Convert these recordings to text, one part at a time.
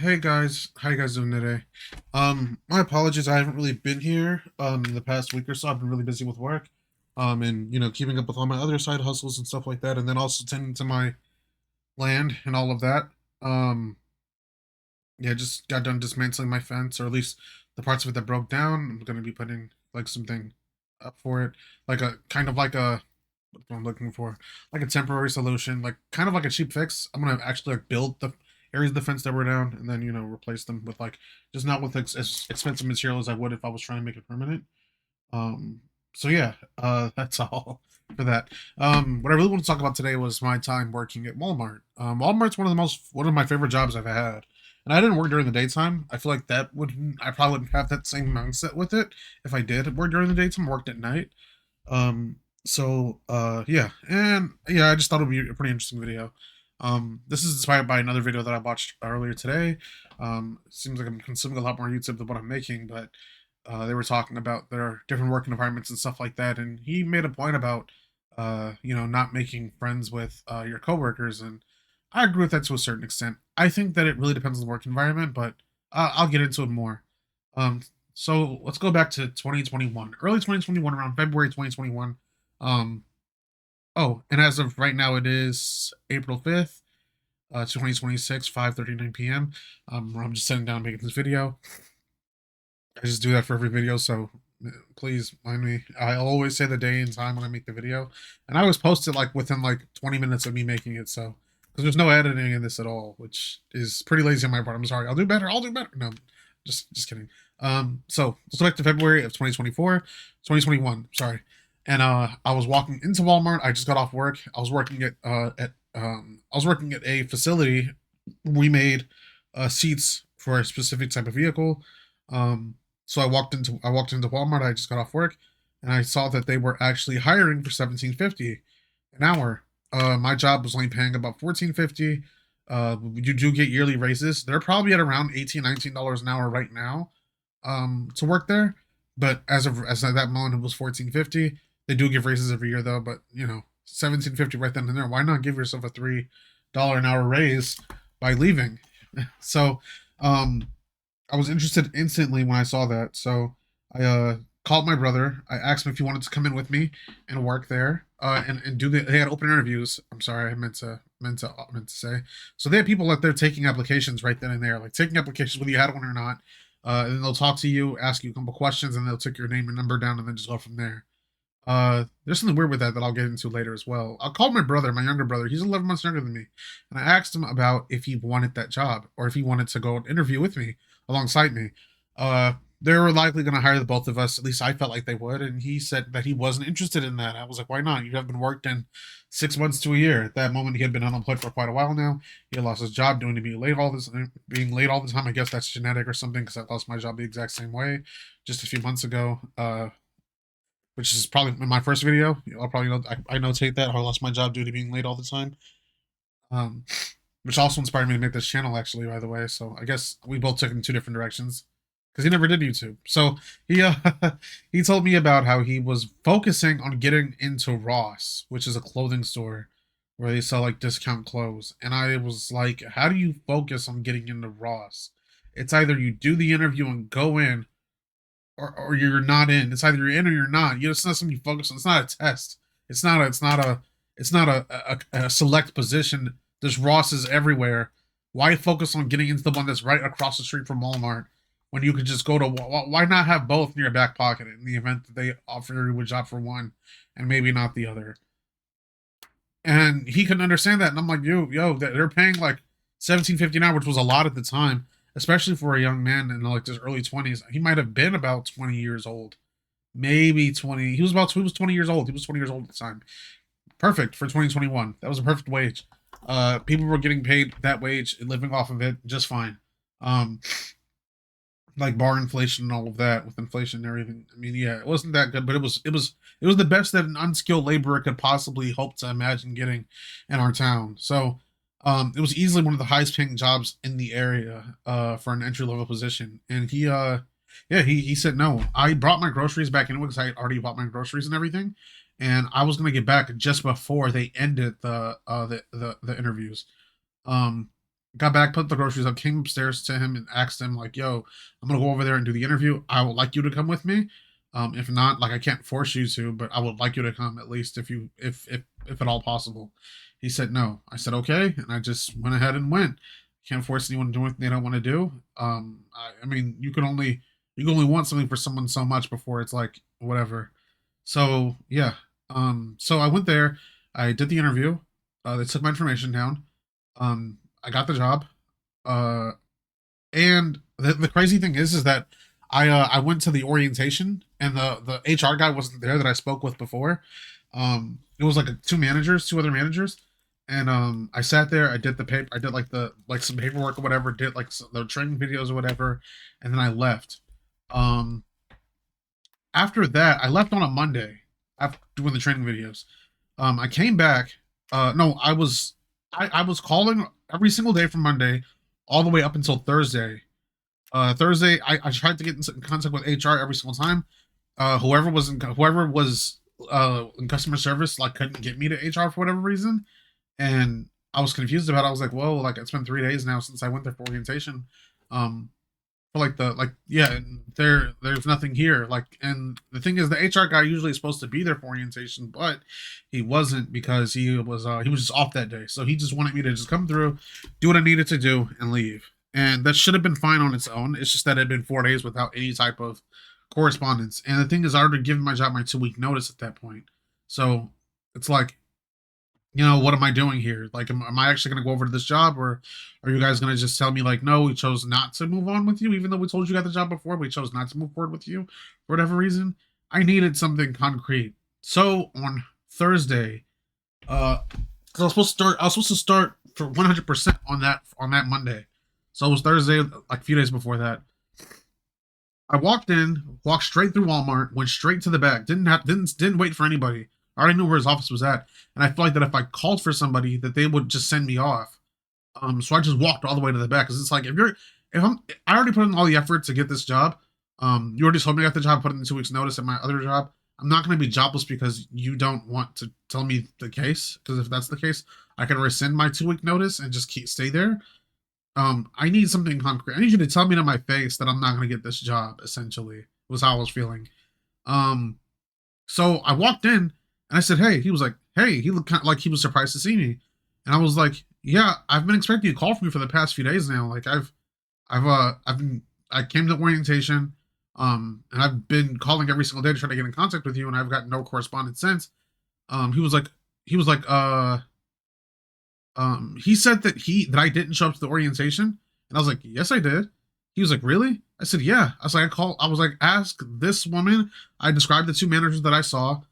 Hey guys, how you guys doing today? My apologies, I haven't really been here the past week or so. I've been really busy with work. And keeping up with all my other side hustles and stuff like that, and then also tending to my land and all of that. Um, yeah, just got done dismantling my fence, or at least the parts of it that broke down. I'm gonna be putting like something up for it, like a kind of like a what I'm looking for, like a temporary solution, like kind of like a cheap fix. I'm gonna actually like build the areas of the fence that were down, and then replace them with like just not with as expensive material as I would if I was trying to make it permanent. Um, so yeah, that's all for that. What I really want to talk about today was my time working at Walmart. Walmart's one of my favorite jobs I've had, and I didn't work during the daytime. I feel like I probably wouldn't have that same mindset with it if I did work during the daytime. Worked at night. Um, yeah, and yeah, I just thought it would be a pretty interesting video. This is inspired by another video that I watched earlier today. It seems like I'm consuming a lot more YouTube than what I'm making, but they were talking about their different working environments and stuff like that, and he made a point about not making friends with your coworkers, and I agree with that to a certain extent. I think that it really depends on the work environment, but I'll get into it more. Um, so let's go back to 2021, early 2021, around February 2021. Um, oh, and as of right now, it is April 5th, 2026, 5:39 p.m. I'm just sitting down making this video. I just do that for every video, so please mind me. I always say the day and time when I make the video, and I always post it like within like 20 minutes of me making it. So because there's no editing in this at all, which is pretty lazy on my part. I'm sorry. I'll do better. I'll do better. No, just kidding. So let's go back to February of 2024, 2021. Sorry, and I was walking into Walmart. I just got off work. I was working at a facility. We made seats for a specific type of vehicle. So I walked into Walmart. I just got off work, and I saw that they were actually hiring for 17.50 an hour. My job was only paying about 14.50. You do get yearly raises. They're probably at around 18, $19 an hour right now. To work there, but as of that moment, it was 14.50. They do give raises every year though, but 17.50 right then and there. Why not give yourself a $3 an hour raise by leaving? So, um, I was interested instantly when I saw that. So I called my brother. I asked him if he wanted to come in with me and work there. And do they had open interviews. I'm sorry, I meant to say. So they had people that they're taking applications right then and there, like taking applications whether you had one or not. And they'll talk to you, ask you a couple questions, and they'll take your name and number down, and then just go from there. There's something weird with that I'll get into later as well. I called my brother, my younger brother. He's 11 months younger than me, and I asked him about if he wanted that job or if he wanted to go and interview with me alongside me. Uh, they were likely going to hire the both of us. At least I felt like they would, and he said that he wasn't interested in that. I was like, "Why not? You have been worked in 6 months to a year." At that moment, he had been unemployed for quite a while now. He had lost his job doing to being late all the time. I guess that's genetic or something because I lost my job the exact same way just a few months ago. Which is probably in my first video. I'll probably I notate that how I lost my job due to being late all the time. Um, which also inspired me to make this channel, actually, by the way. So I guess we both took in two different directions because he never did YouTube. So he he told me about how he was focusing on getting into Ross, which is a clothing store where they sell like discount clothes. And I was like, how do you focus on getting into Ross? It's either you do the interview and go in, or you're not in. It's either you're in or you're not. It's not something you focus on. It's not a test. It's not a select position. There's Rosses everywhere. Why focus on getting into the one that's right across the street from Walmart when you could just go to? Why not have both in your back pocket in the event that they offer you a job for one and maybe not the other? And he couldn't understand that, and I'm like, yo, they're paying like 17.50 an hour, which was a lot at the time, especially for a young man in like his early 20s. He might have been about 20 years old, maybe 20. He was 20 years old. He was 20 years old at the time. Perfect for 2021. That was a perfect wage. People were getting paid that wage and living off of it just fine. Um, like bar inflation and all of that with inflation and everything. I mean, yeah, it wasn't that good, but it was the best that an unskilled laborer could possibly hope to imagine getting in our town. So it was easily one of the highest paying jobs in the area for an entry level position. And he said no. I brought my groceries back anyway because I had already bought my groceries and everything, and I was gonna get back just before they ended the interviews. Um got back, put the groceries up, came upstairs to him and asked him like, "Yo, I'm gonna go over there and do the interview. I would like you to come with me. If not, like I can't force you to, but I would like you to come at least if at all possible." He said no. I said okay, and I just went ahead and went. Can't force anyone to do anything they don't want to do. I mean, you can only want something for someone so much before it's like whatever. So yeah. So I went there. I did the interview. They took my information down. I got the job. Uh, and the crazy thing is that I went to the orientation and the HR guy wasn't there that I spoke with before. It was like two other managers, and I sat there. I did the paper. I did like some paperwork or whatever. Did like the training videos or whatever, and then I left. Um, After that, I left on a Monday after doing the training videos. I came back. No, I was calling every single day from Monday all the way up until Thursday. Thursday, I tried to get in contact with HR every single time. Whoever was in customer service like couldn't get me to HR for whatever reason, and I was confused about it. I was like, "Whoa!" Like it's been 3 days now since I went there for orientation. Um, for like yeah, and there's nothing here. Like, and the thing is, the HR guy usually is supposed to be there for orientation, but he wasn't because he was just off that day. So he just wanted me to just come through, do what I needed to do, and leave. And that should have been fine on its own. It's just that it had been 4 days without any type of correspondence. And the thing is, I already given my job my 2 week notice at that point. So it's like, what am I doing here? Like, am I actually going to go over to this job, or are you guys going to just tell me like, no, we chose not to move on with you, even though we told you got the job before, we chose not to move forward with you for whatever reason? I needed something concrete. So on Thursday, 'cause I was supposed to start for 100% on that Monday. So it was Thursday, like a few days before that. I walked in, walked straight through Walmart, went straight to the back. Didn't wait for anybody. I already knew where his office was at, and I felt like that if I called for somebody, that they would just send me off. So I just walked all the way to the back because it's like I already put in all the effort to get this job. You already told me I got the job, put in 2 weeks notice at my other job. I'm not going to be jobless because you don't want to tell me the case. Because if that's the case, I can rescind my 2 week notice and just stay there. I need something concrete. I need you to tell me to my face that I'm not going to get this job. Essentially, was how I was feeling. Um, so I walked in and I said, "Hey." He was like, "Hey." He looked kind of like he was surprised to see me, and I was like, "Yeah, I've been expecting a call from you for the past few days now. Like I came to orientation, and I've been calling every single day to try to get in contact with you, and I've got no correspondence since." He was like, he was like, he said that I didn't show up to the orientation, and I was like, "Yes, I did." He was like, "Really?" I said, "Yeah." I was like, I was like, "Ask this woman." I described the two managers that I saw.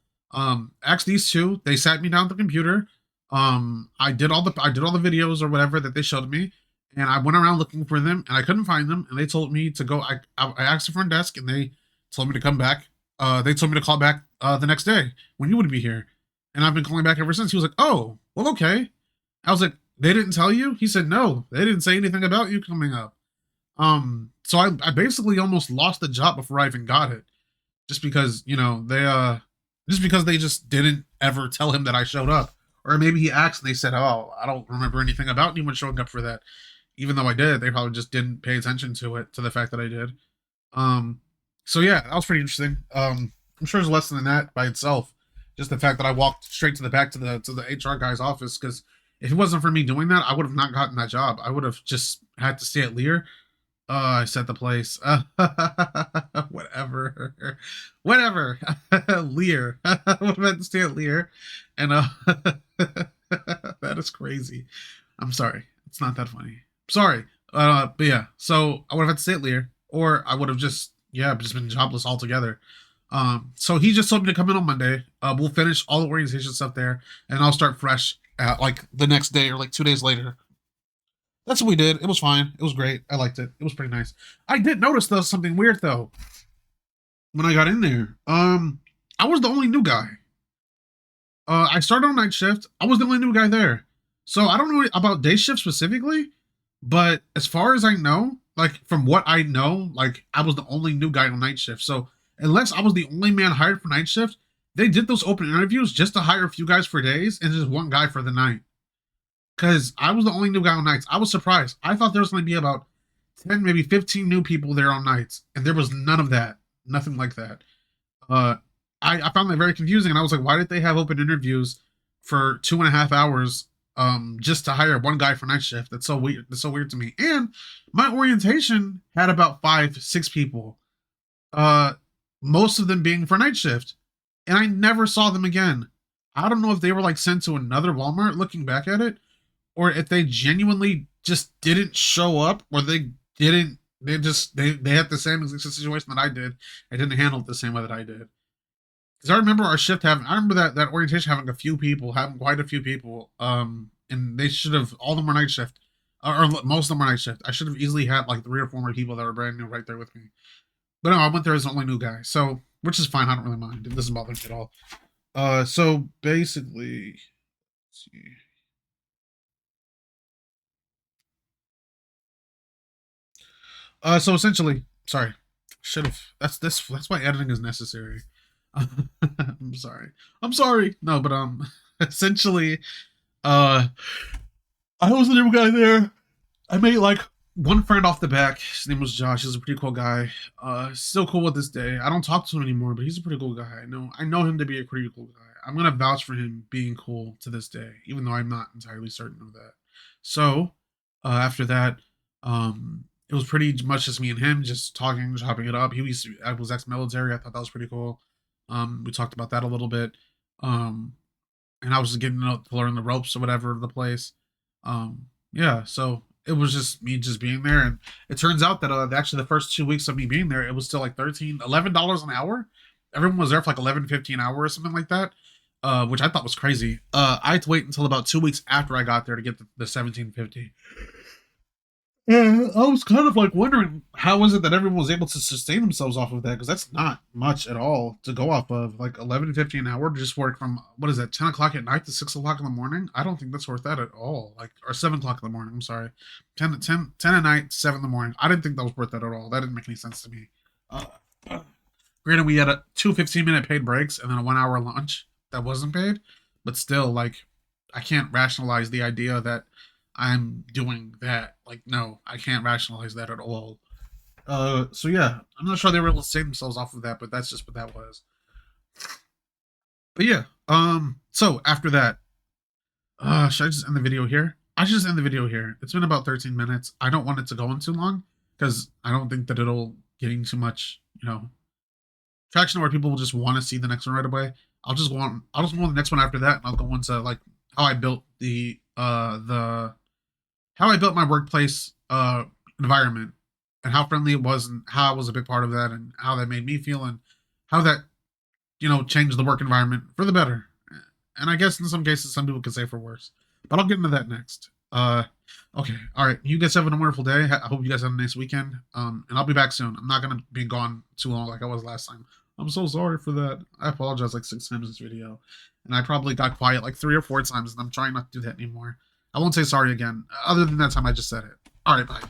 Asked these two. They sat me down at the computer. I did all the videos or whatever that they showed me, and I went around looking for them, and I couldn't find them. And they told me to go. I asked the front desk, and they told me to come back. They told me to call back the next day when you would be here, and I've been calling back ever since. He was like, "Oh, well, okay." I was like, "They didn't tell you?" He said, "No, they didn't say anything about you coming up." So I basically almost lost the job before I even got it, just because just because they just didn't ever tell him that I showed up, or maybe he asked and they said, "Oh, I don't remember anything about anyone showing up for that," even though I did. They probably just didn't pay attention to the fact that I did. Um, so yeah, that was pretty interesting. I'm sure there's less than that by itself. Just the fact that I walked straight to the back to the HR guy's office, because if it wasn't for me doing that, I would have not gotten that job. I would have just had to stay at Lear. I set the place. Whatever, whatever. Lear. I would have had to stay at Lear, and that is crazy. I'm sorry. It's not that funny. Sorry. But yeah. So I would have had to stay at Lear, or I would have just been jobless altogether. So he just told me to come in on Monday. We'll finish all the orientation stuff there, and I'll start fresh like the next day or like 2 days later. That's what we did. It was fine. It was great. I liked it. It was pretty nice. I did notice though something weird though when I got in there. I was the only new guy. I started on night shift. I was the only new guy there. So I don't know about day shift specifically, but as far as I know, like from what I know, like I was the only new guy on night shift. So unless I was the only man hired for night shift, they did those open interviews just to hire a few guys for days and just one guy for the night. because I was the only new guy on nights. I was surprised. I thought there was going to be about 10, maybe 15 new people there on nights, and there was none of that. Nothing like that. Uh, I found that very confusing, and I was like, why did they have open interviews for 2.5 hours just to hire one guy for night shift? That's so weird. That's so weird to me. And my orientation had about 5, 6 people. Uh, most of them being for night shift, and I never saw them again. I don't know if they were like sent to another Walmart looking back at it, or if they genuinely just didn't show up, or they didn't they had the same exact situation that I did. I didn't handle it the same way that I did. Because I remember our shift having, I remember that orientation having a few people, having quite a few people, and they should have, all of them were night shift, or most of them were night shift. I should have easily had like 3 or 4 more people that were brand new right there with me. But no, I went there as the only new guy, so which is fine. I don't really mind. It doesn't bother me at all. So basically, let's see. So essentially, sorry, should have. That's this. That's why editing is necessary. I'm sorry. I'm sorry. No, but essentially, uh, I was the new guy there. I made like one friend off the back. His name was Josh. He's a pretty cool guy. Still cool with this day. I don't talk to him anymore, but he's a pretty cool guy. I know him to be a pretty cool guy. I'm gonna vouch for him being cool to this day, even though I'm not entirely certain of that. So, after that, it was pretty much just me and him, just talking, chopping it up. I was ex-military. I thought that was pretty cool. We talked about that a little bit. Um, and I was just getting to learn the ropes or whatever of the place. Yeah, so it was just me just being there, and it turns out that actually the first 2 weeks of me being there, it was still like $11 an hour. Everyone was there for like 11, 15 hours or something like that, which I thought was crazy. I had to wait until about 2 weeks after I got there to get the 17.50. Yeah, I was kind of like wondering how was it that everyone was able to sustain themselves off of that, because that's not much at all to go off of. Like 11.50 an hour to just work from, what is that, 10 o'clock at night to 6 o'clock in the morning. I don't think that's worth that at all. Like, or 7 o'clock in the morning. I'm sorry, 10 at night, 7 in the morning. I didn't think that was worth that at all. That didn't make any sense to me. Uh, Granted, we had two 15-minute paid breaks and then a 1 hour lunch that wasn't paid, but still, like, I can't rationalize the idea that I'm doing that. Like, no, I can't rationalize that at all. So yeah, I'm not sure they were able to save themselves off of that, but that's just what that was. But yeah, so after that, should I just end the video here? I should just end the video here. It's been about 13 minutes. I don't want it to go on too long because I don't think that it'll getting too much, traction where people will just want to see the next one right away. I'll just go on the next one after that, and I'll go into like how I built the how I built my workplace environment, and how friendly it was, and how I was a big part of that, and how that made me feel, and how that changed the work environment for the better. And I guess in some cases, some people could say for worse. But I'll get into that next. Okay, all right. You guys have a wonderful day. I hope you guys have a nice weekend. And I'll be back soon. I'm not gonna be gone too long like I was last time. I'm so sorry for that. I apologize like 6 times in this video, and I probably got quiet like 3 or 4 times, and I'm trying not to do that anymore. I won't say sorry again, other than that time I just said it. All right, bye.